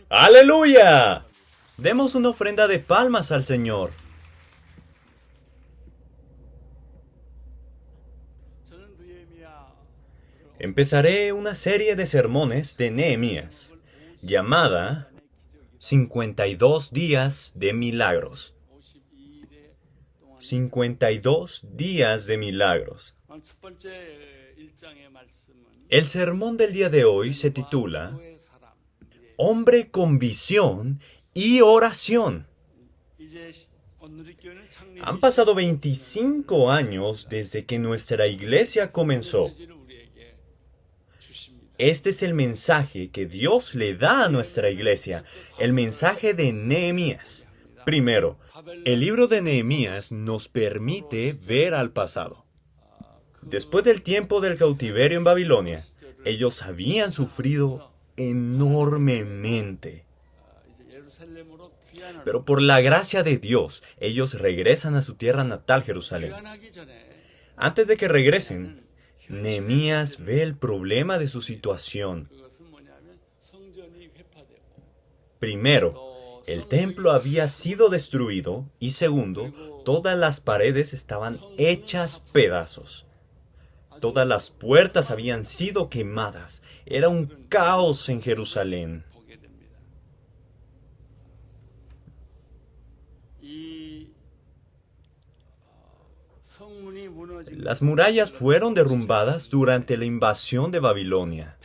¡Aleluya! Demos una ofrenda de palmas al Señor. Empezaré una serie de sermones de Nehemías, llamada 52 días de milagros. 52 días de milagros. El sermón del día de hoy se titula Hombre con visión y oración. Han pasado 25 años desde que nuestra iglesia comenzó. Este es el mensaje que Dios le da a nuestra iglesia, el mensaje de Nehemías. Primero, el libro de Nehemías nos permite ver al pasado. Después del tiempo del cautiverio en Babilonia, ellos habían sufrido enormemente. Pero por la gracia de Dios, ellos regresan a su tierra natal, Jerusalén. Antes de que regresen, Nehemías ve el problema de su situación. Primero, el templo había sido destruido y segundo, todas las paredes estaban hechas pedazos. Todas las puertas habían sido quemadas. Era un caos en Jerusalén. Las murallas fueron derrumbadas durante la invasión de Babilonia.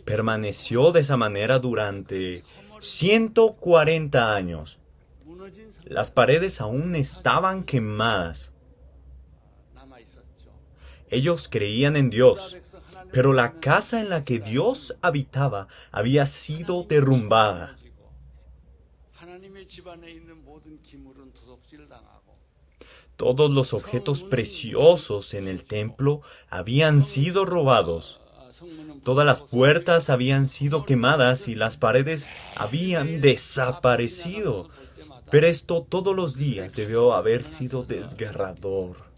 Permaneció de esa manera durante 140 años. Las paredes aún estaban quemadas. Ellos creían en Dios, pero la casa en la que Dios habitaba había sido derrumbada. Todos los objetos preciosos en el templo habían sido robados. Todas las puertas habían sido quemadas y las paredes habían desaparecido. Pero esto todos los días debió haber sido desgarrador.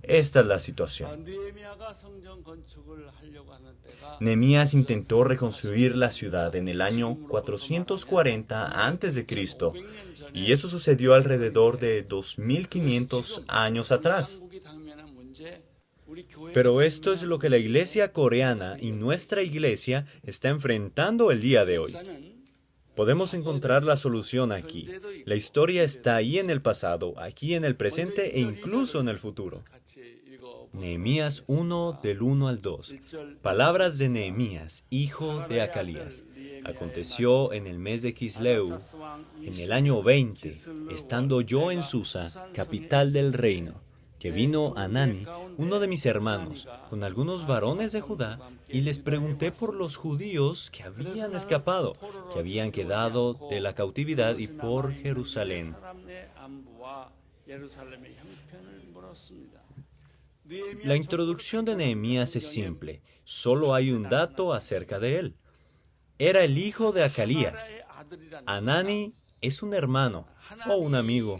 Esta es la situación. Nehemías intentó reconstruir la ciudad en el año 440 a.C. y eso sucedió alrededor de 2500 años atrás. Pero esto es lo que la iglesia coreana y nuestra iglesia está enfrentando el día de hoy. Podemos encontrar la solución aquí. La historia está ahí en el pasado, aquí en el presente e incluso en el futuro. Nehemías 1 del 1 al 2. Palabras de Nehemías, hijo de Acalías. Aconteció en el mes de Quisleu, en el año 20, estando yo en Susa, capital del reino, que vino Hanani, uno de mis hermanos, con algunos varones de Judá, y les pregunté por los judíos que habían escapado, que habían quedado de la cautividad y por Jerusalén. La introducción de Nehemías es simple, solo hay un dato acerca de él. Era el hijo de Acalías. Hanani es un hermano o un amigo.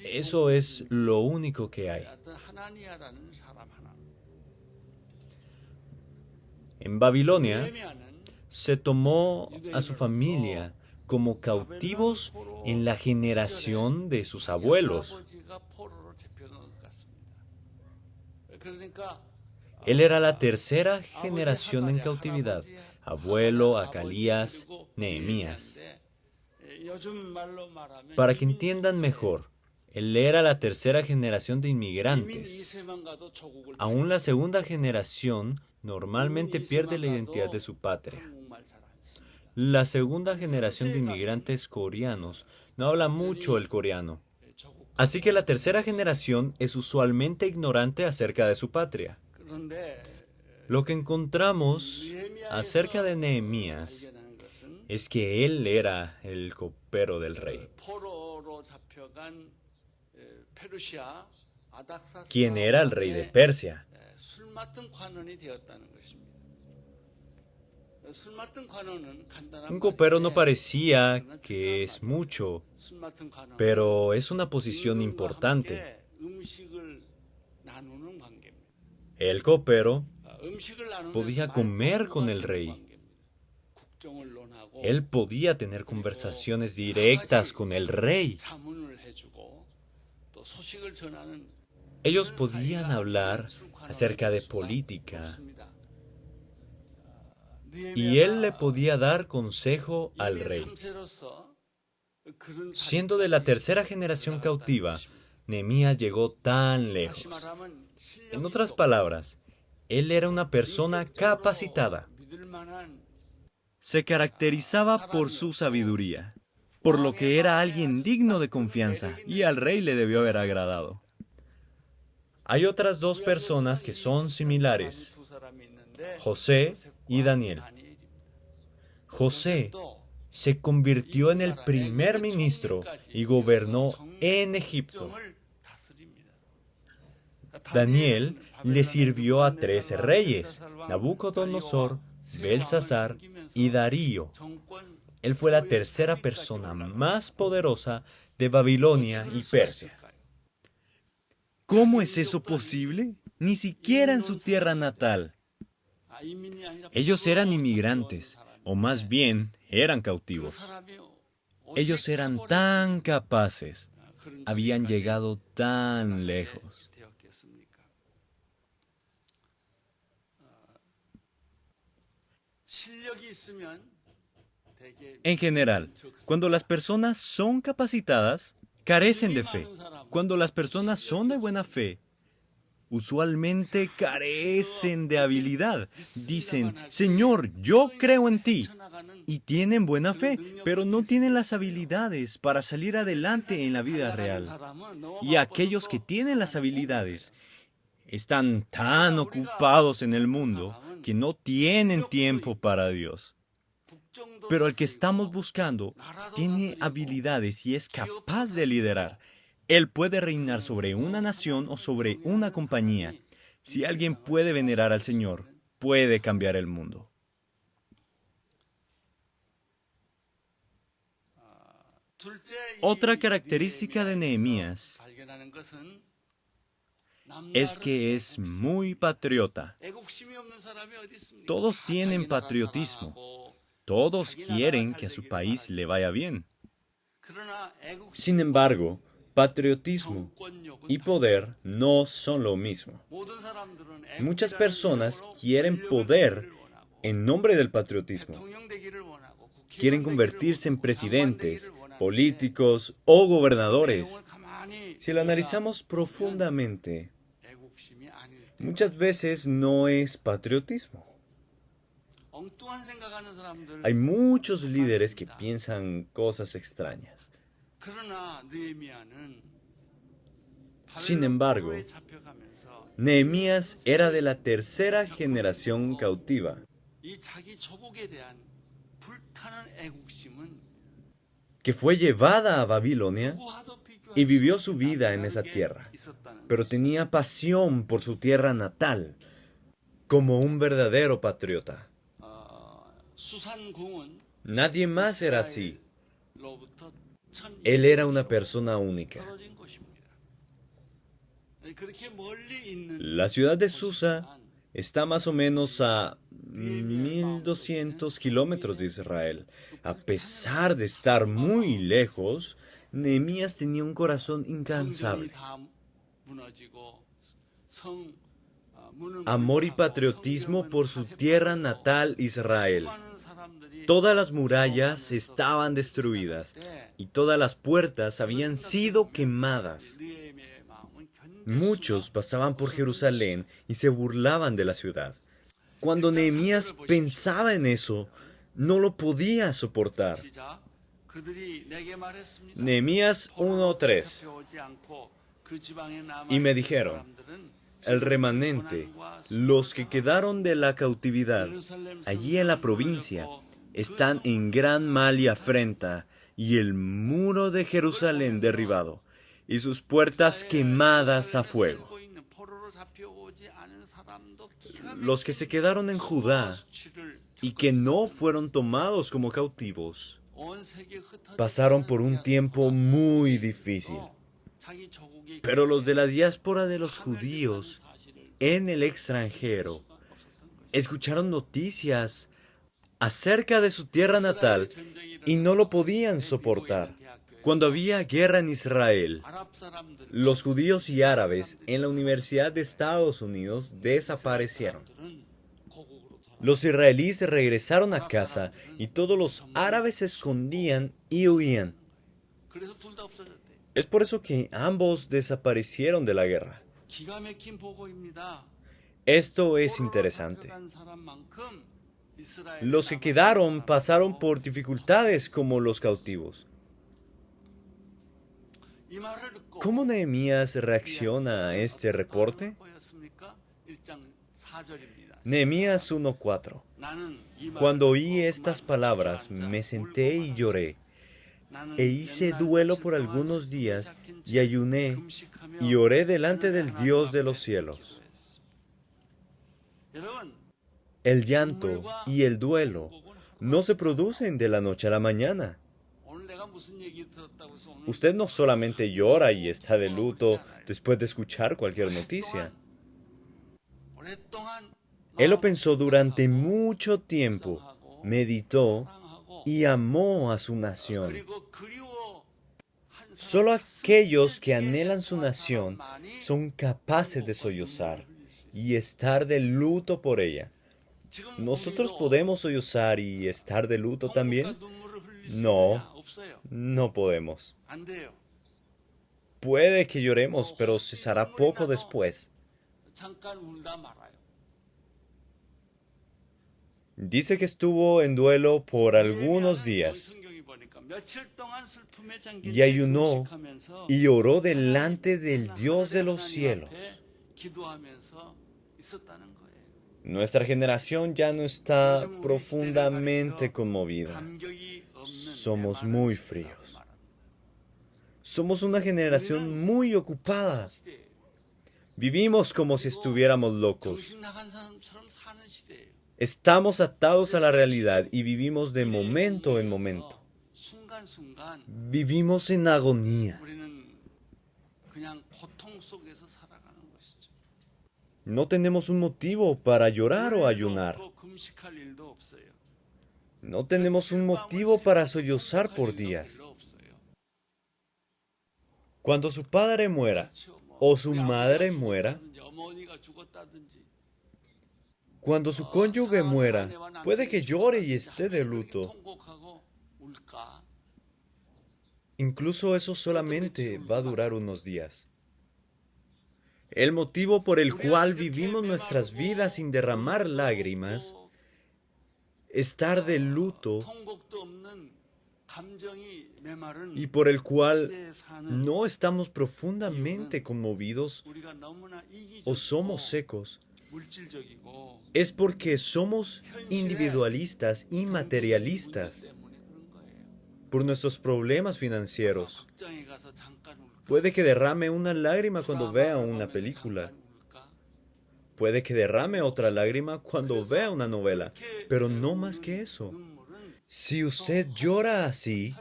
Eso es lo único que hay. En Babilonia, se tomó a su familia como cautivos en la generación de sus abuelos. Él era la tercera generación en cautividad, abuelo, Acalías, Nehemías. Para que entiendan mejor, él era la tercera generación de inmigrantes. Aún la segunda generación normalmente pierde la identidad de su patria. La segunda generación de inmigrantes coreanos no habla mucho el coreano. Así que la tercera generación es usualmente ignorante acerca de su patria. Lo que encontramos acerca de Nehemías es que él era el copero del rey. ¿Quién era el rey de Persia? Un copero no parecía que es mucho, pero es una posición importante. El copero Podía comer con el rey. Él podía tener conversaciones directas con el rey. Ellos podían hablar acerca de política. Y él le podía dar consejo al rey. Siendo de la tercera generación cautiva, Nehemías llegó tan lejos. En otras palabras, él era una persona capacitada. Se caracterizaba por su sabiduría, por lo que era alguien digno de confianza, y al rey le debió haber agradado. Hay otras dos personas que son similares, José y Daniel. José se convirtió en el primer ministro y gobernó en Egipto. Daniel le sirvió a 13 reyes, Nabucodonosor, Belsasar y Darío. Él fue la tercera persona más poderosa de Babilonia y Persia. ¿Cómo es eso posible? Ni siquiera en su tierra natal. Ellos eran inmigrantes, o más bien, eran cautivos. Ellos eran tan capaces, habían llegado tan lejos. En general, cuando las personas son capacitadas, carecen de fe. Cuando las personas son de buena fe, usualmente carecen de habilidad. Dicen, Señor, yo creo en ti. Y tienen buena fe, pero no tienen las habilidades para salir adelante en la vida real. Y aquellos que tienen las habilidades están tan ocupados en el mundo que no tienen tiempo para Dios. Pero el que estamos buscando tiene habilidades y es capaz de liderar. Él puede reinar sobre una nación o sobre una compañía. Si alguien puede venerar al Señor, puede cambiar el mundo. Otra característica de Nehemías es que es muy patriota. Todos tienen patriotismo. Todos quieren que a su país le vaya bien. Sin embargo, patriotismo y poder no son lo mismo. Muchas personas quieren poder en nombre del patriotismo. Quieren convertirse en presidentes, políticos o gobernadores. Si lo analizamos profundamente, muchas veces no es patriotismo. Hay muchos líderes que piensan cosas extrañas. Sin embargo, Nehemías era de la tercera generación cautiva. Que fue llevada a Babilonia y vivió su vida en esa tierra, pero tenía pasión por su tierra natal, como un verdadero patriota. Nadie más era así. Él era una persona única. La ciudad de Susa está más o menos a 1200 kilómetros de Israel. A pesar de estar muy lejos, Nehemías tenía un corazón incansable. Amor y patriotismo por su tierra natal, Israel. Todas las murallas estaban destruidas y todas las puertas habían sido quemadas. Muchos pasaban por Jerusalén y se burlaban de la ciudad. Cuando Nehemías pensaba en eso, no lo podía soportar. Nehemías 1:3. Y me dijeron, el remanente, los que quedaron de la cautividad, allí en la provincia, están en gran mal y afrenta, y el muro de Jerusalén derribado, y sus puertas quemadas a fuego. Los que se quedaron en Judá, y que no fueron tomados como cautivos, pasaron por un tiempo muy difícil. Pero los de la diáspora de los judíos en el extranjero Escucharon noticias acerca de su tierra natal y no lo podían soportar. Cuando había guerra en Israel, los judíos y árabes en la Universidad de Estados Unidos desaparecieron. Los israelíes regresaron a casa y todos los árabes se escondían y huían. Es por eso que ambos desaparecieron de la guerra. Esto es interesante. Los que quedaron pasaron por dificultades como los cautivos. ¿Cómo Nehemías reacciona a este reporte? Nehemías 1:4. Cuando oí estas palabras, me senté y lloré, e hice duelo por algunos días, y ayuné, y oré delante del Dios de los cielos. El llanto y el duelo no se producen de la noche a la mañana. Usted no solamente llora y está de luto después de escuchar cualquier noticia. Él lo pensó durante mucho tiempo, meditó y amó a su nación. Solo aquellos que anhelan su nación son capaces de sollozar y estar de luto por ella. ¿Nosotros podemos sollozar y estar de luto también? No, no podemos. Puede que lloremos, pero cesará poco después. Dice que estuvo en duelo por algunos días y ayunó y oró delante del Dios de los cielos. Nuestra generación ya no está profundamente conmovida. Somos muy fríos. Somos una generación muy ocupada. Vivimos como si estuviéramos locos. Estamos atados a la realidad y vivimos de momento en momento. Vivimos en agonía. No tenemos un motivo para llorar o ayunar. No tenemos un motivo para sollozar por días. Cuando su padre muera o su madre muera, cuando su cónyuge muera, puede que llore y esté de luto. Incluso eso solamente va a durar unos días. El motivo por el cual vivimos nuestras vidas sin derramar lágrimas, estar de luto, y por el cual no estamos profundamente conmovidos o somos secos, es porque somos individualistas y materialistas por nuestros problemas financieros. Puede que derrame una lágrima cuando vea una película. Puede que derrame otra lágrima cuando vea una novela, pero no más que eso. Si usted llora así,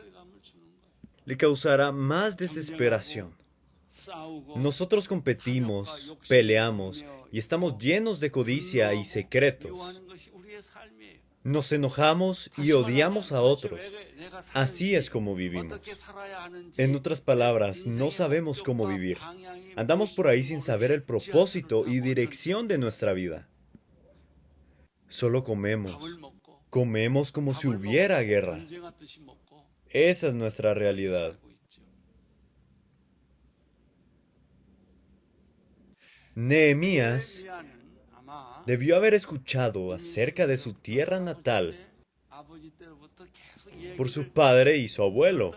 le causará más desesperación. Nosotros competimos, peleamos y estamos llenos de codicia y secretos. Nos enojamos y odiamos a otros. Así es como vivimos. En otras palabras, no sabemos cómo vivir. Andamos por ahí sin saber el propósito y dirección de nuestra vida. Solo comemos. Comemos como si hubiera guerra. Esa es nuestra realidad. Nehemías debió haber escuchado acerca de su tierra natal por su padre y su abuelo.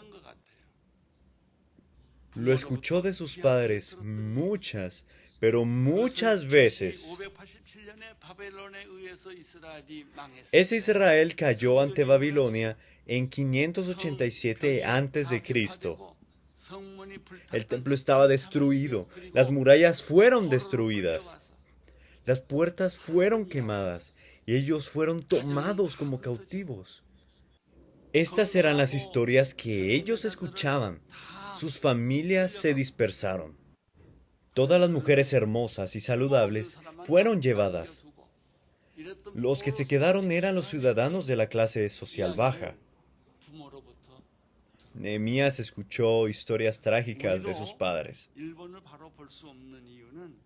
Lo escuchó de sus padres muchas, pero muchas veces. Ese Israel cayó ante Babilonia en 587 a.C. El templo estaba destruido, las murallas fueron destruidas, las puertas fueron quemadas y ellos fueron tomados como cautivos. Estas eran las historias que ellos escuchaban. Sus familias se dispersaron. Todas las mujeres hermosas y saludables fueron llevadas. Los que se quedaron eran los ciudadanos de la clase social baja. Nehemías escuchó historias trágicas de sus padres.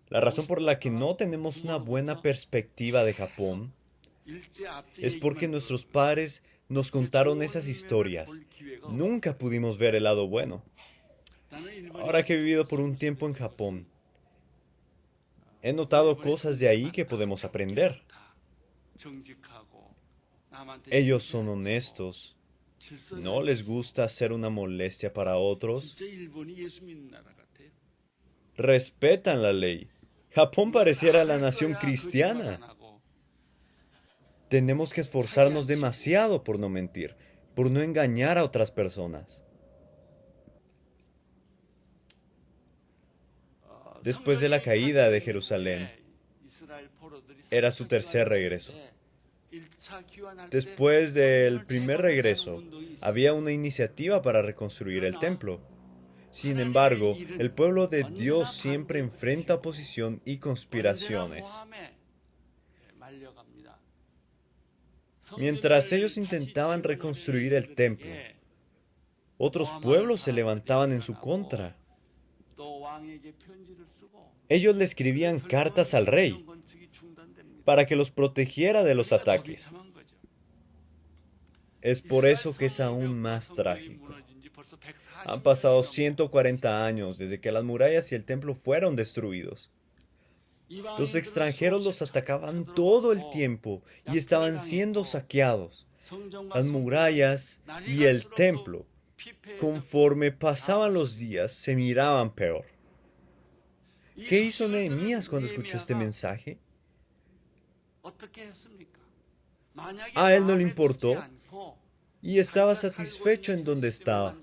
La razón por la que no tenemos una buena perspectiva de Japón es porque nuestros padres nos contaron esas historias. Nunca pudimos ver el lado bueno. Ahora que he vivido por un tiempo en Japón, he notado cosas de ahí que podemos aprender. Ellos son honestos. No les gusta hacer una molestia para otros. Respetan la ley. Japón pareciera la nación cristiana. Tenemos que esforzarnos demasiado por no mentir, por no engañar a otras personas. Después de la caída de Jerusalén, era su tercer regreso. Después del primer regreso, había una iniciativa para reconstruir el templo. Sin embargo, el pueblo de Dios siempre enfrenta oposición y conspiraciones. Mientras ellos intentaban reconstruir el templo, otros pueblos se levantaban en su contra. Ellos le escribían cartas al rey para que los protegiera de los ataques. Es por eso que es aún más trágico. Han pasado 140 años desde que las murallas y el templo fueron destruidos. Los extranjeros los atacaban todo el tiempo y estaban siendo saqueados. Las murallas y el templo, conforme pasaban los días, se miraban peor. ¿Qué hizo Nehemías cuando escuchó este mensaje? A él no le importó y estaba satisfecho en donde estaba.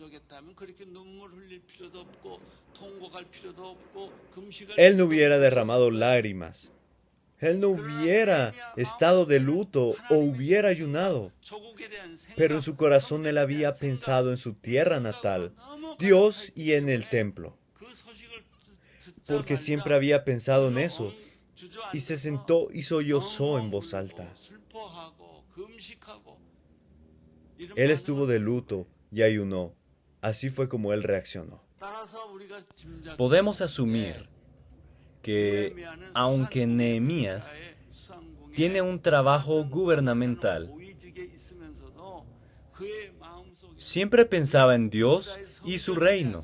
Él no hubiera derramado lágrimas. Él no hubiera estado de luto o hubiera ayunado. Pero en su corazón él había pensado en su tierra natal, Dios y en el templo. Porque siempre había pensado en eso. Y se sentó y sollozó en voz alta. Él estuvo de luto y ayunó. Así fue como él reaccionó. Podemos asumir que, aunque Nehemías tiene un trabajo gubernamental, siempre pensaba en Dios y su reino,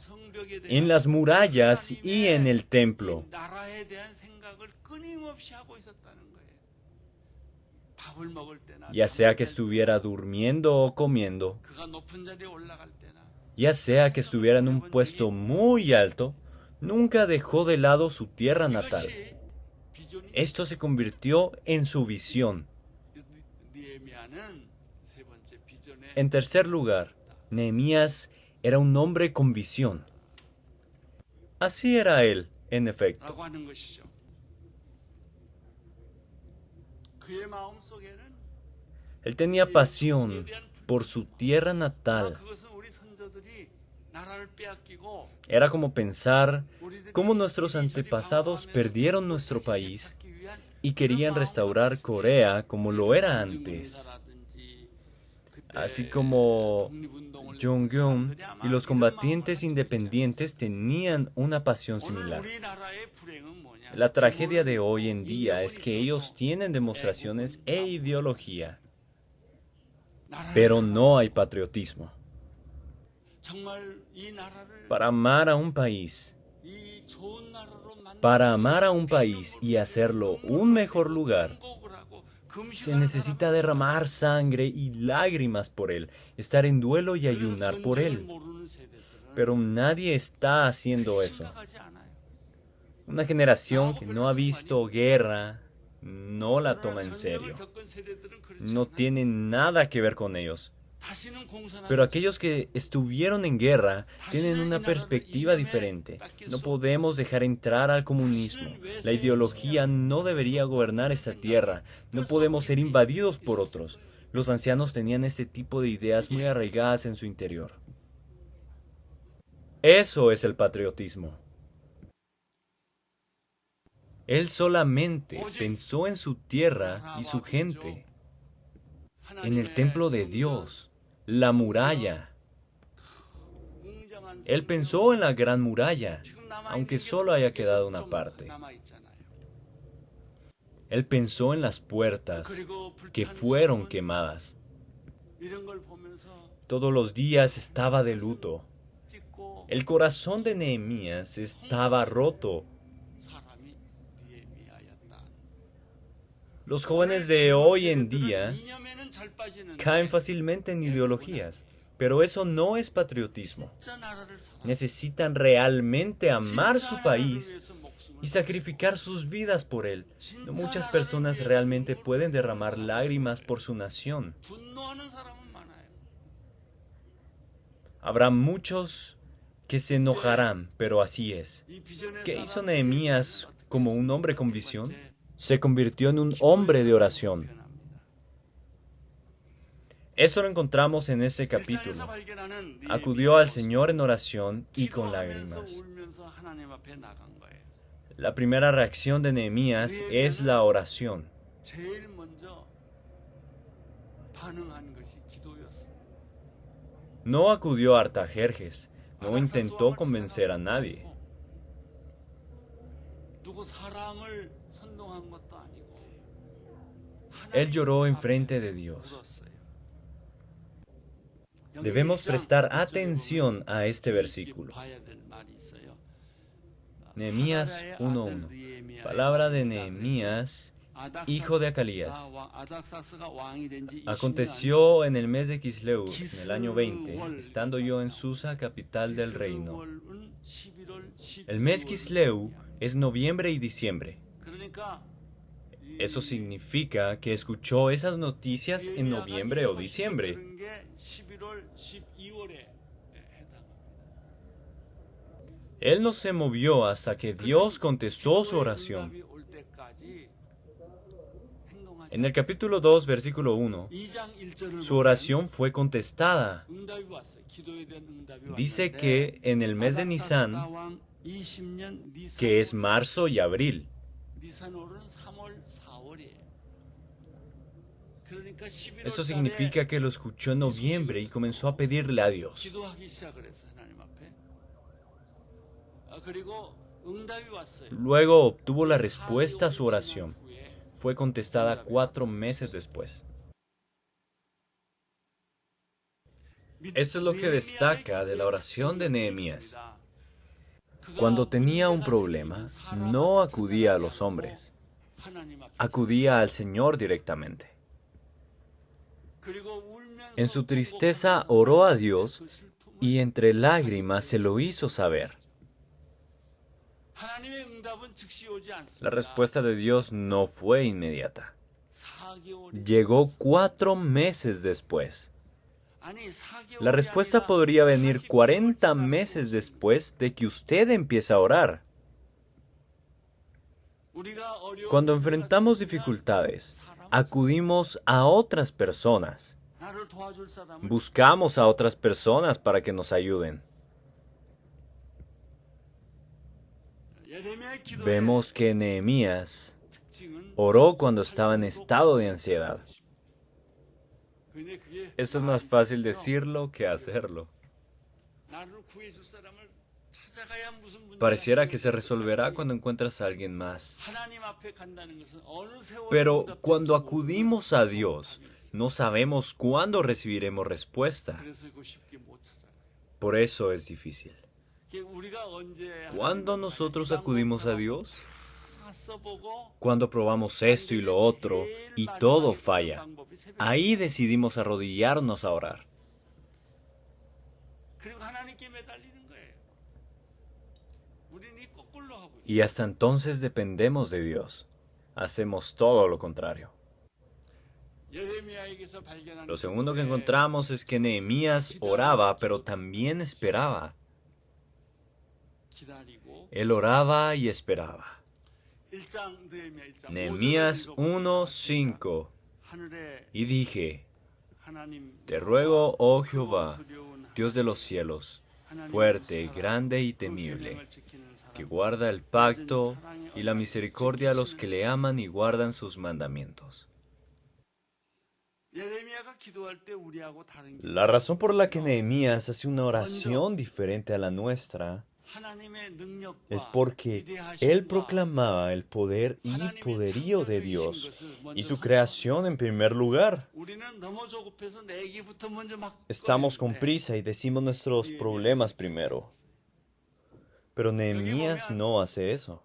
en las murallas y en el templo. Ya sea que estuviera durmiendo o comiendo, ya sea que estuviera en un puesto muy alto, nunca dejó de lado su tierra natal. Esto se convirtió en su visión. En tercer lugar, Nehemías era un hombre con visión. Así era él, en efecto. Él tenía pasión por su tierra natal. Era como pensar cómo nuestros antepasados perdieron nuestro país y querían restaurar Corea como lo era antes. Así como Jong-un y los combatientes independientes tenían una pasión similar. La tragedia de hoy en día es que ellos tienen demostraciones e ideología, pero no hay patriotismo. Para amar a un país, y hacerlo un mejor lugar, se necesita derramar sangre y lágrimas por él, estar en duelo y ayunar por él. Pero nadie está haciendo eso. Una generación que no ha visto guerra no la toma en serio. No tiene nada que ver con ellos. Pero aquellos que estuvieron en guerra tienen una perspectiva diferente. No podemos dejar entrar al comunismo. La ideología no debería gobernar esta tierra. No podemos ser invadidos por otros. Los ancianos tenían este tipo de ideas muy arraigadas en su interior. Eso es el patriotismo. Él solamente pensó en su tierra y su gente, en el templo de Dios, la muralla. Él pensó en la gran muralla, aunque solo haya quedado una parte. Él pensó en las puertas que fueron quemadas. Todos los días estaba de luto. El corazón de Nehemías estaba roto. Los jóvenes de hoy en día caen fácilmente en ideologías, pero eso no es patriotismo. Necesitan realmente amar su país y sacrificar sus vidas por él. No muchas personas realmente pueden derramar lágrimas por su nación. Habrá muchos que se enojarán, pero así es. ¿Qué hizo Nehemías como un hombre con visión? Se convirtió en un hombre de oración. Eso lo encontramos en ese capítulo. Acudió al Señor en oración y con lágrimas. La primera reacción de Nehemías es la oración. No acudió a Artajerjes, no intentó convencer a nadie. Él lloró enfrente de Dios. Debemos prestar atención a este versículo. Nehemías 1:1. Palabra de Nehemías, hijo de Acalías. Aconteció en el mes de Quisleu, en el año 20, estando yo en Susa, capital del reino. El mes Quisleu es noviembre y diciembre. Eso significa que escuchó esas noticias en noviembre o diciembre. Él no se movió hasta que Dios contestó su oración. En el capítulo 2, versículo 1, su oración fue contestada. Dice que en el mes de Nisan, que es marzo y abril. Eso significa que lo escuchó en noviembre y comenzó a pedirle a Dios. Luego obtuvo la respuesta a su oración. Fue contestada 4 meses después. Esto es lo que destaca de la oración de Nehemías. Cuando tenía un problema, no acudía a los hombres. Acudía al Señor directamente. En su tristeza oró a Dios y entre lágrimas se lo hizo saber. La respuesta de Dios no fue inmediata. Llegó 4 meses después. La respuesta podría venir 40 meses después de que usted empiece a orar. Cuando enfrentamos dificultades, acudimos a otras personas. Buscamos a otras personas para que nos ayuden. Vemos que Nehemías oró cuando estaba en estado de ansiedad. Esto es más fácil decirlo que hacerlo. Pareciera que se resolverá cuando encuentras a alguien más. Pero cuando acudimos a Dios, no sabemos cuándo recibiremos respuesta. Por eso es difícil. ¿Cuándo nosotros acudimos a Dios? Cuando probamos esto y lo otro y todo falla. Ahí decidimos arrodillarnos a orar. Y hasta entonces dependemos de Dios. Hacemos todo lo contrario. Lo segundo que encontramos es que Nehemías oraba, pero también esperaba. Él oraba y esperaba. Nehemías 1:5. Y dije, te ruego, oh Jehová, Dios de los cielos, fuerte, grande y temible, que guarda el pacto y la misericordia a los que le aman y guardan sus mandamientos. La razón por la que Nehemías hace una oración diferente a la nuestra es porque él proclamaba el poder y poderío de Dios y su creación en primer lugar. Estamos con prisa y decimos nuestros problemas primero. Pero Nehemías no hace eso.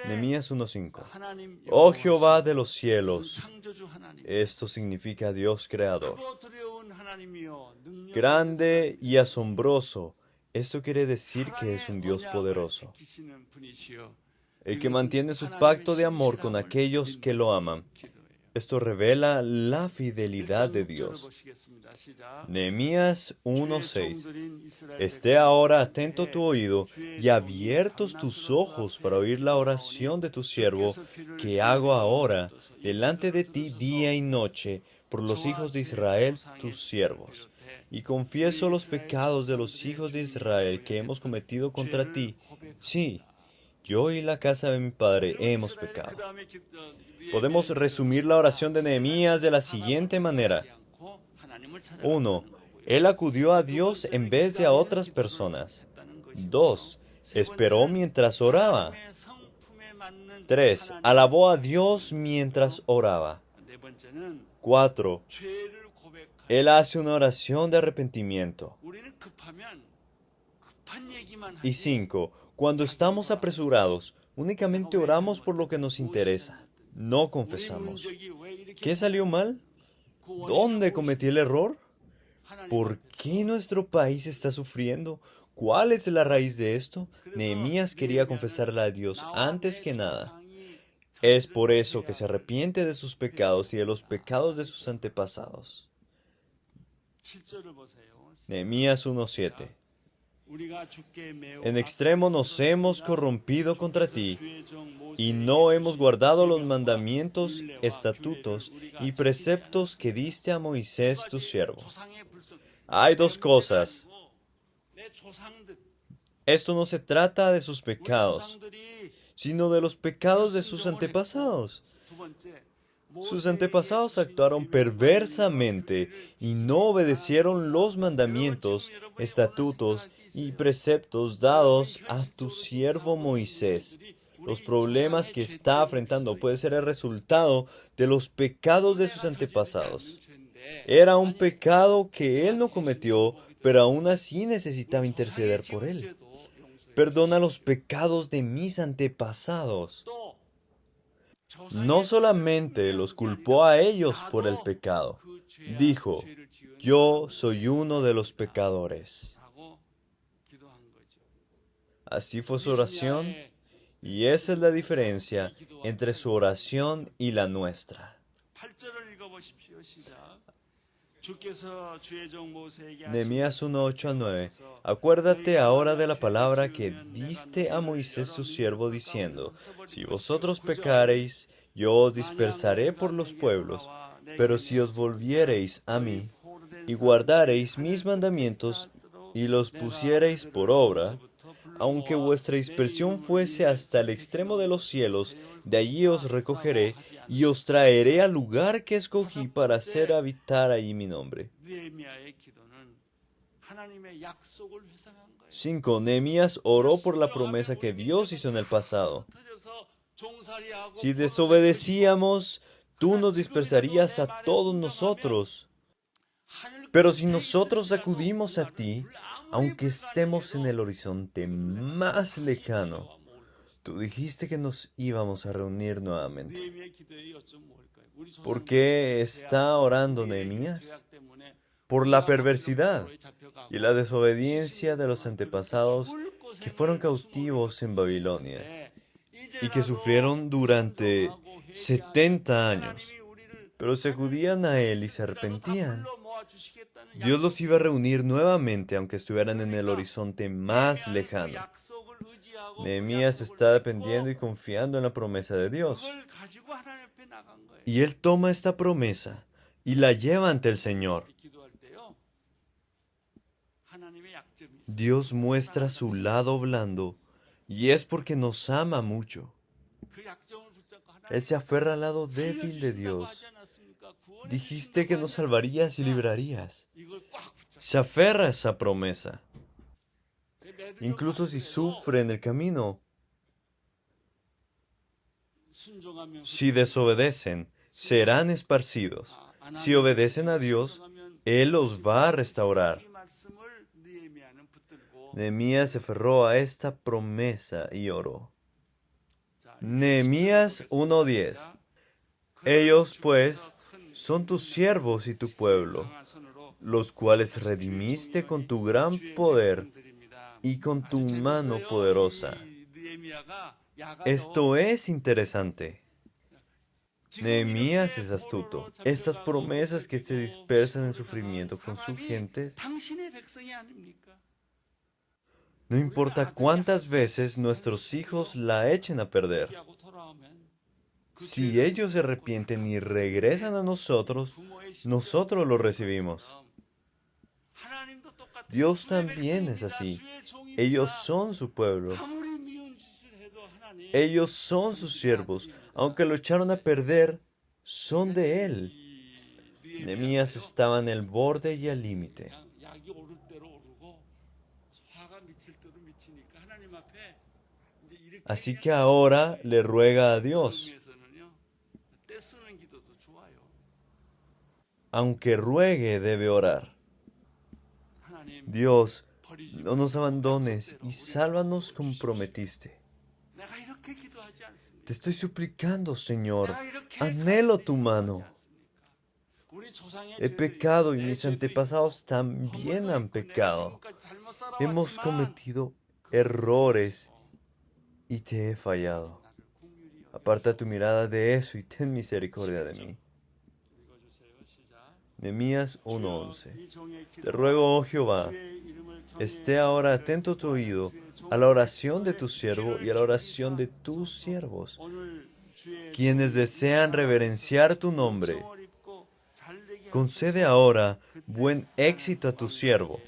Nehemías 1:5. Oh Jehová de los cielos, esto significa Dios creador. Grande y asombroso, esto quiere decir que es un Dios poderoso. El que mantiene su pacto de amor con aquellos que lo aman. Esto revela la fidelidad de Dios. Nehemías 1:6. Esté ahora atento tu oído y abiertos tus ojos para oír la oración de tu siervo que hago ahora delante de ti día y noche por los hijos de Israel, tus siervos. Y confieso los pecados de los hijos de Israel que hemos cometido contra ti. Sí, yo y la casa de mi padre hemos pecado. Podemos resumir la oración de Nehemías de la siguiente manera. 1. Él acudió a Dios en vez de a otras personas. 2. Esperó mientras oraba. 3. Alabó a Dios mientras oraba. 4. Él hace una oración de arrepentimiento. Y 5. Cuando estamos apresurados, únicamente oramos por lo que nos interesa. No confesamos. ¿Qué salió mal? ¿Dónde cometí el error? ¿Por qué nuestro país está sufriendo? ¿Cuál es la raíz de esto? Nehemías quería confesarle a Dios antes que nada. Es por eso que se arrepiente de sus pecados y de los pecados de sus antepasados. Nehemías 1:7. En extremo nos hemos corrompido contra ti, y no hemos guardado los mandamientos, estatutos y preceptos que diste a Moisés tu siervo. Hay dos cosas. Esto no se trata de sus pecados, sino de los pecados de sus antepasados. Sus antepasados actuaron perversamente y no obedecieron los mandamientos, estatutos y preceptos dados a tu siervo Moisés. Los problemas que está afrontando pueden ser el resultado de los pecados de sus antepasados. Era un pecado que él no cometió, pero aún así necesitaba interceder por él. Perdona los pecados de mis antepasados. No solamente los culpó a ellos por el pecado, dijo, yo soy uno de los pecadores. Así fue su oración, y esa es la diferencia entre su oración y la nuestra. Nehemías 1:8-9. Acuérdate ahora de la palabra que diste a Moisés tu siervo, diciendo, si vosotros pecareis, yo os dispersaré por los pueblos, pero si os volviereis a mí, y guardareis mis mandamientos, y los pusiereis por obra, aunque vuestra dispersión fuese hasta el extremo de los cielos, de allí os recogeré y os traeré al lugar que escogí para hacer habitar allí mi nombre. 5. Nehemías oró por la promesa que Dios hizo en el pasado. Si desobedecíamos, tú nos dispersarías a todos nosotros. Pero si nosotros acudimos a ti, aunque estemos en el horizonte más lejano, tú dijiste que nos íbamos a reunir nuevamente. ¿Por qué está orando Nehemías? Por la perversidad y la desobediencia de los antepasados que fueron cautivos en Babilonia y que sufrieron durante 70 años. Pero se acudían a él y se arrepentían. Dios los iba a reunir nuevamente aunque estuvieran en el horizonte más lejano. Nehemías está dependiendo y confiando en la promesa de Dios. Y él toma esta promesa y la lleva ante el Señor. Dios muestra su lado blando y es porque nos ama mucho. Él se aferra al lado débil de Dios. Dijiste que nos salvarías y librarías. Se aferra a esa promesa. Incluso si sufre en el camino, si desobedecen, serán esparcidos. Si obedecen a Dios, Él los va a restaurar. Nehemías se aferró a esta promesa y oró. Nehemías 1:10. Ellos, pues, son tus siervos y tu pueblo, los cuales redimiste con tu gran poder y con tu mano poderosa. Esto es interesante. Nehemías es astuto. Estas promesas que se dispersan en sufrimiento con su gente, no importa cuántas veces nuestros hijos la echen a perder. Si ellos se arrepienten y regresan a nosotros, nosotros los recibimos. Dios también es así. Ellos son su pueblo. Ellos son sus siervos. Aunque lo echaron a perder, son de Él. Nehemías estaba en el borde y al límite. Así que ahora le ruega a Dios. Aunque ruegue, debe orar. Dios, no nos abandones y sálvanos como prometiste. Te estoy suplicando, Señor, anhelo tu mano. He pecado y mis antepasados también han pecado. Hemos cometido errores y te he fallado. Aparta tu mirada de eso y ten misericordia de mí. Nehemías 1:11. Te ruego, oh Jehová, esté ahora atento tu oído a la oración de tu siervo y a la oración de tus siervos, quienes desean reverenciar tu nombre. Concede ahora buen éxito a tu siervo,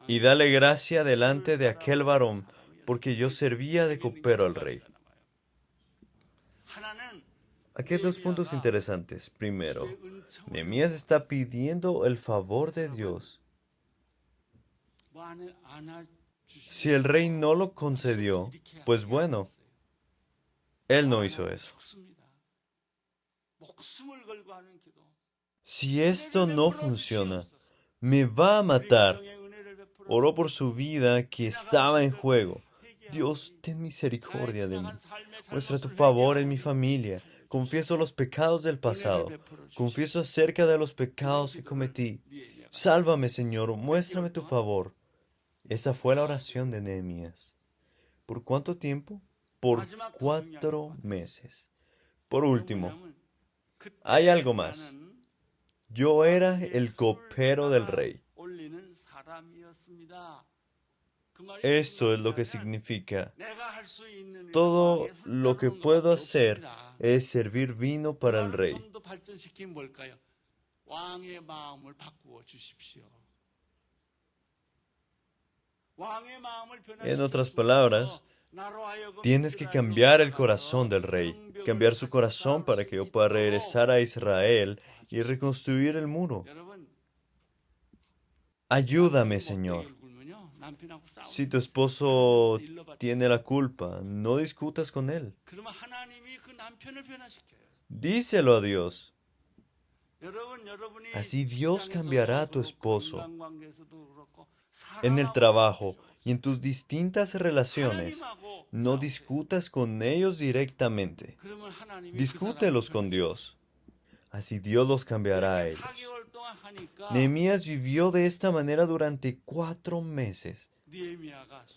y dale gracia delante de aquel varón, porque yo servía de copero al rey. Aquí hay dos puntos interesantes. Primero, Nehemías está pidiendo el favor de Dios. Si el rey no lo concedió, pues bueno, él no hizo eso. Si esto no funciona, me va a matar. Oró por su vida que estaba en juego. Dios, ten misericordia de mí. Muestra tu favor en mi familia. Confieso los pecados del pasado. Confieso acerca de los pecados que cometí. Sálvame, Señor. Muéstrame tu favor. Esa fue la oración de Nehemías. ¿Por cuánto tiempo? Por 4 meses. Por último, hay algo más. Yo era el copero del rey. Esto es lo que significa. Todo lo que puedo hacer es servir vino para el rey. En otras palabras, tienes que cambiar el corazón del rey, cambiar su corazón para que yo pueda regresar a Israel y reconstruir el muro. Ayúdame, Señor. Si tu esposo tiene la culpa, no discutas con él. Díselo a Dios. Así Dios cambiará a tu esposo. En el trabajo y en tus distintas relaciones, no discutas con ellos directamente. Discútelos con Dios. Así Dios los cambiará a ellos. Nehemías vivió de esta manera durante 4 meses.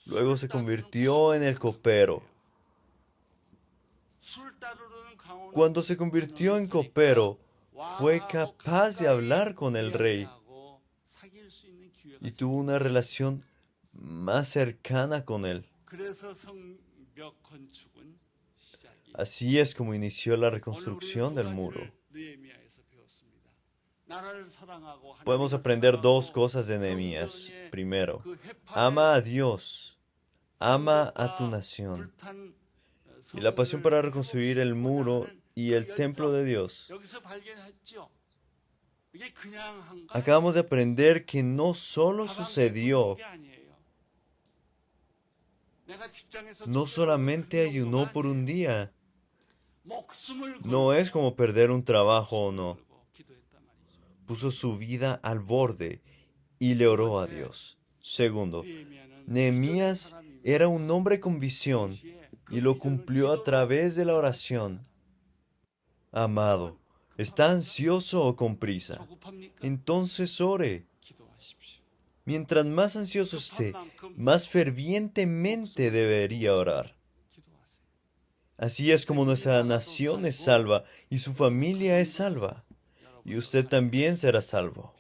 Luego se convirtió en el copero. Cuando se convirtió en copero, fue capaz de hablar con el rey y tuvo una relación más cercana con él. Así es como inició la reconstrucción del muro. Podemos aprender dos cosas de Nehemías. Primero, ama a Dios, ama a tu nación. Y la pasión para reconstruir el muro y el templo de Dios. Acabamos de aprender que no solo sucedió, no solamente ayunó por un día, no es como perder un trabajo o no. Puso su vida al borde y le oró a Dios. Segundo, Nehemías era un hombre con visión y lo cumplió a través de la oración. Amado, ¿está ansioso o con prisa? Entonces ore. Mientras más ansioso esté, más fervientemente debería orar. Así es como nuestra nación es salva y su familia es salva. Y usted también será salvo.